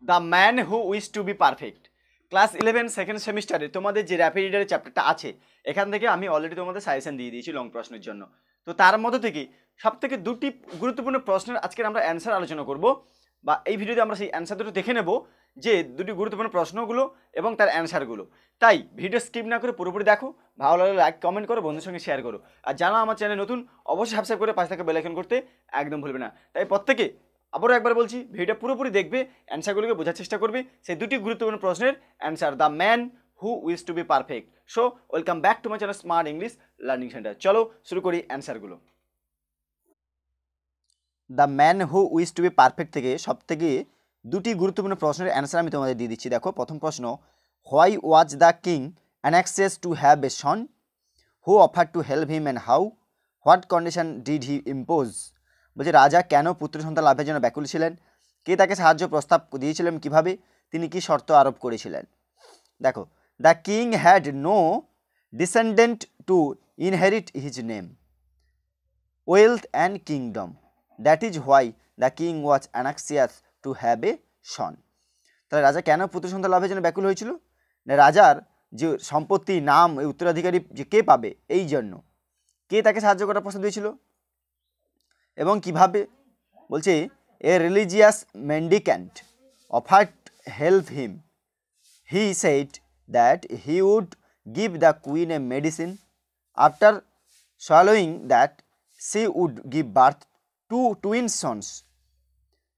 The man who wish to be perfect. Class 11 second সেমিস্টারে তোমাদের যে র্যাপিড রিডারের চ্যাপ্টারটা আছে, এখান থেকে আমি অলরেডি তোমাদের সাজেশন দিয়ে দিয়েছি লং প্রশ্নের জন্য। তো তার মধ্যে থেকে সব থেকে দুটি গুরুত্বপূর্ণ প্রশ্নের আজকের আমরা অ্যান্সার আলোচনা করব, বা এই ভিডিওতে আমরা সেই অ্যান্সার দুটো দেখে নেব, যে দুটি গুরুত্বপূর্ণ প্রশ্নগুলো এবং তার অ্যান্সারগুলো। তাই ভিডিও স্কিপ না করে পুরোপুরি দেখো, ভালো লাগলে লাইক কমেন্ট করো, বন্ধুর সঙ্গে শেয়ার করো, আর যারা আমার চ্যানেল নতুন অবশ্যই সাবস্ক্রাইব করে পাশে থাকা বেল আইকন করতে একদম ভুলবে না। তাই প্রত্যেকে আবারও একবার বলছি, ভিডিওটা পুরোপুরি দেখবে, অ্যান্সারগুলোকে বোঝার চেষ্টা করবে, সেই দুটি গুরুত্বপূর্ণ প্রশ্নের answer, the man who wish to be perfect. So welcome back to my channel smart English learning centre. চলো শুরু করি অ্যান্সারগুলো। The man who wish to be perfect থেকে সব থেকে দুটি গুরুত্বপূর্ণ প্রশ্নের অ্যান্সার আমি তোমাদের দিয়ে দিচ্ছি। দেখো, প্রথম প্রশ্ন, why was the king anxious to have a son? Who offer to help him and how? What condition did he impose? বলছে রাজা কেন পুত্র সন্তান লাভের জন্য ব্যাকুল ছিলেন? কে তাকে সাহায্য প্রস্তাব দিয়েছিলেন? কিভাবে? তিনি কি শর্ত আরোপ করেছিলেন? দেখো, the king had no descendant to inherit his name, wealth and kingdom, that is why the king was anxious to have a son. তাহলে রাজা কেন পুত্র সন্তান লাভের জন্য ব্যাকুল হয়েছিল? রাজার যে সম্পত্তি, নাম, এই উত্তরাধিকারী যে কে পাবে, এই জন্য। কে তাকে সাহায্য করার প্রস্তাব দিয়েছিল এবং কিভাবে? বলছে a religious mendicant offered help him, he said that he would give the queen a medicine, after swallowing that she would give birth to twin sons,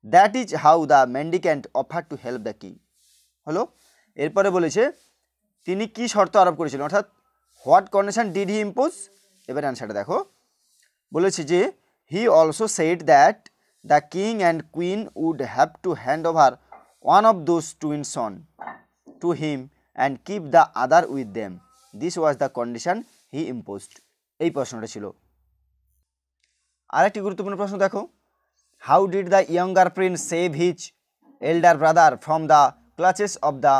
that is how the mendicant offered to help the king. হলো, এরপরে বলেছে তিনি কি শর্ত আরোপ করেছিলেন, অর্থাৎ what condition did he impose. এবার অ্যান্সারটা দেখো, বলেছে যে he also said that the king and queen would have to hand over one of those twin son to him and keep the other with them, this was the condition he imposed. এই প্রশ্নটা ছিল। আরেকটি গুরুত্বপূর্ণ প্রশ্ন দেখো, how did the younger prince save his elder brother from the clutches of the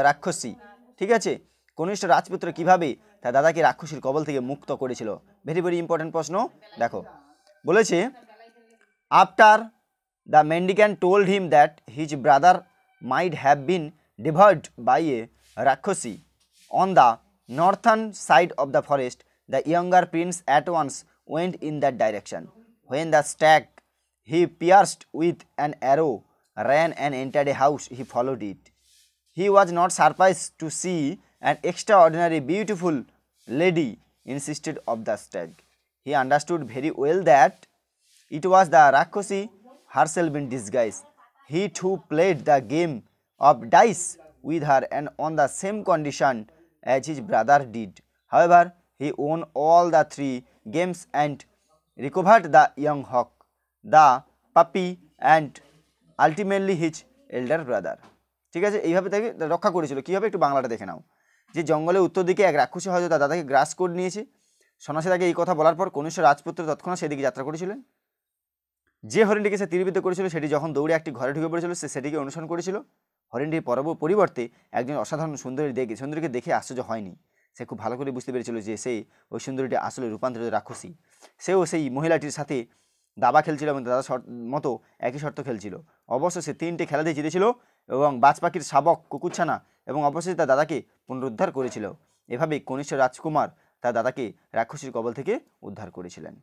rakshasi? ঠিক আছে, কনিষ্ঠ রাজপুত্র কিভাবে তার দাদাকে রাক্ষসীর কবল থেকে মুক্ত করেছিল? ভেরি ভেরি ইম্পর্টেন্ট প্রশ্ন। দেখো, বলেছে after the mendicant told him that his brother might have been devoured by a rakshasi on the northern side of the forest, the younger prince at once went in that direction. When the stag he pierced with an arrow ran and entered a house, he followed it. He was not surprised to see an extraordinary beautiful lady instead of the stag. He understood very well that it was the Rakshasi herself in disguise. He too played the game of dice with her and on the same condition as his brother did. However, he won all the three games and recovered the young hawk, the puppy, and ultimately his elder brother. ঠিক আছে, এইভাবে তাকে রক্ষা করেছিল। কীভাবে? একটু বাংলাটা দেখে নাও। যে জঙ্গলের উত্তর দিকে এক রাক্ষসী হয়তো তার দাদাকে গ্রাস করে নিয়েছে। সন্ন্যাসী তাকে এই কথা বলার পর কনিষ্ঠ রাজপুত্র তৎক্ষণাৎ সেদিকে যাত্রা করেছিলেন। যে হরিণটিকে সে তীরবিদ্ধ করেছিল সেটি যখন দৌড়ে একটি ঘরে ঢুকে পড়েছিল, সে সেটিকে অনুসরণ করেছিল। হরিণটির পরিবর্তে একজন অসাধারণ সুন্দরীকে দেখে আশ্চর্য হয়নি। সে খুব ভালো করে বুঝতে পেরেছিল যে সেই ওই সুন্দরীটি আসলে রূপান্তরিত রাক্ষসী। সেও সেই মহিলাটির সাথে দাবা খেলছিল এবং দাদার মতো একই শর্ত খেলছিল। অবশ্য সে 3টে খেলাতেই জিতেছিল এবং বাজ পাখির শাবক, কুকুরছানা এবং অবশ্যই তার দাদাকে পুনরুদ্ধার করেছিল। এভাবেই কনিষ্ঠ রাজকুমার তার দাদাকে রাক্ষসীর কবল থেকে উদ্ধার করেছিলেন।